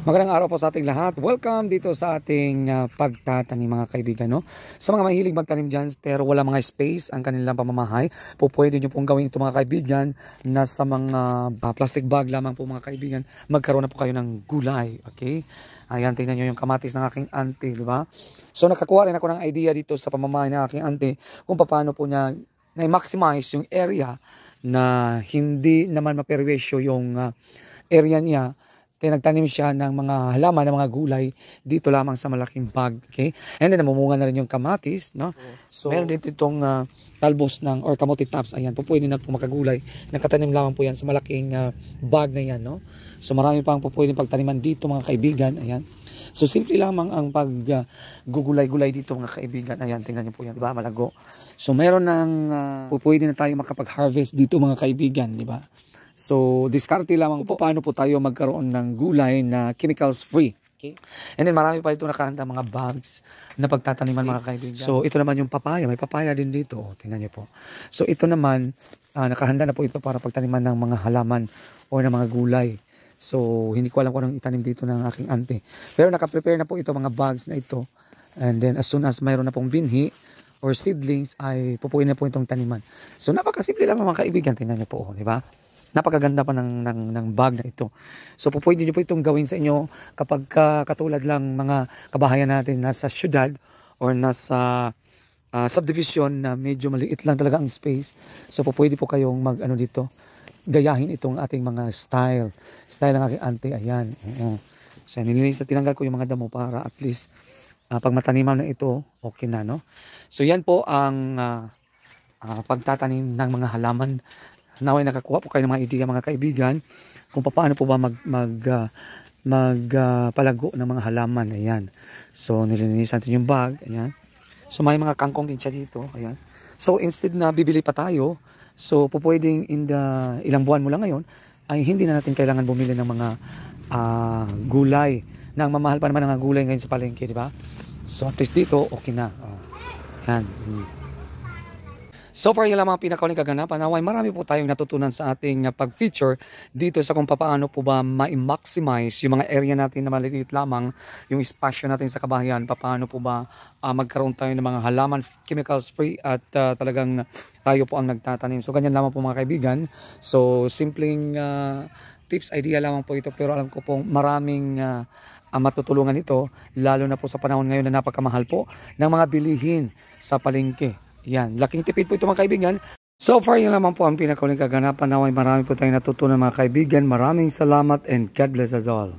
Magandang araw po sa ating lahat. Welcome dito sa ating pagtatanim mga kaibigan. No? Sa mga mahilig magtanim dyan pero wala mga space ang kanilang pamamahay, po pwede nyo pong gawin ito mga kaibigan na sa mga plastic bag lamang po mga kaibigan, magkaroon na po kayo ng gulay. Okay? Ayan, tingnan nyo yung kamatis ng aking auntie, di ba? So nakakuha rin ako ng idea dito sa pamamahay ng aking auntie kung paano po niya na-maximize yung area na hindi naman maperwisyo yung area niya. Kaya nagtanim siya ng mga halaman, ng mga gulay dito lamang sa malaking bag. Okay? And then namumunga na rin yung kamatis. No? So, meron din itong talbos ng or kamote tops. Ayan, po pwede na po makagulay. Nagkatanim lamang po yan sa malaking bag na yan. No? So marami pang po pwede pagtaniman dito mga kaibigan. Ayan. So simple lamang ang paggugulay-gulay dito mga kaibigan. Ayan, tingnan niyo po yan. Diba? Malago. So meron ng pwede na tayo makapag-harvest dito mga kaibigan. Diba? So, diskarte lamang po paano po tayo magkaroon ng gulay na chemicals free. Okay? And then marami pa ito nakahanda mga bags na pagtataniman mga kaibigan. So, ito naman yung papaya. May papaya din dito. O, tingnan niyo po. So, ito naman, nakahanda na po ito para pagtaniman ng mga halaman o ng mga gulay. So, hindi ko alam kung anong itanim dito ng aking auntie. Pero nakaprepare na po ito mga bags na ito. And then, as soon as mayroon na pong binhi or seedlings, ay pupuin na po itong taniman. So, napakasimple lang mga kaibigan. Tingnan niyo po, di ba? Napakaganda pa ng bag na ito. So pwede nyo po itong gawin sa inyo kapag katulad lang mga kabahayan natin nasa syudad or nasa subdivision na medyo maliit lang talaga ang space. So pwede po kayong dito, gayahin itong ating mga style ng aking auntie. Ayan. So nilinis na tinanggal ko yung mga damo para at least pag mataniman na ito, okay na, no? So yan po ang pagtatanim ng mga halaman. Naway nakakuha po kayo ng mga idea mga kaibigan kung paano po ba magpalago ng mga halaman. Ayan. So nilinisan natin yung bag. Ayan. So may mga kangkong din siya dito. Ayan. So instead na bibili pa tayo, so pwedeng ilang buwan mo lang ngayon, ay hindi na natin kailangan bumili ng mga gulay. Na ang mamahal pa naman ng gulay ngayon sa palengke, di ba? So at least dito, okay na. Ayan. So far, yung lamang pinakauling kaganapan. Naway marami po tayong natutunan sa ating pag-feature dito sa kung paano po ba ma-maximize yung mga area natin na maliliit lamang, yung espasyo natin sa kabahayan, paano po ba magkaroon tayo ng mga halaman chemicals free at talagang tayo po ang nagtatanim. So ganyan lamang po mga kaibigan. So simpleng tips, idea lamang po ito, pero alam ko po maraming matutulungan ito, lalo na po sa panahon ngayon na napakamahal po ng mga bilihin sa palengke. Yan, laking tipid po ito mga kaibigan. So far, yun naman po ang pinakauling kaganapan. Naway marami po tayong natutunan mga kaibigan. Maraming salamat and God bless us all.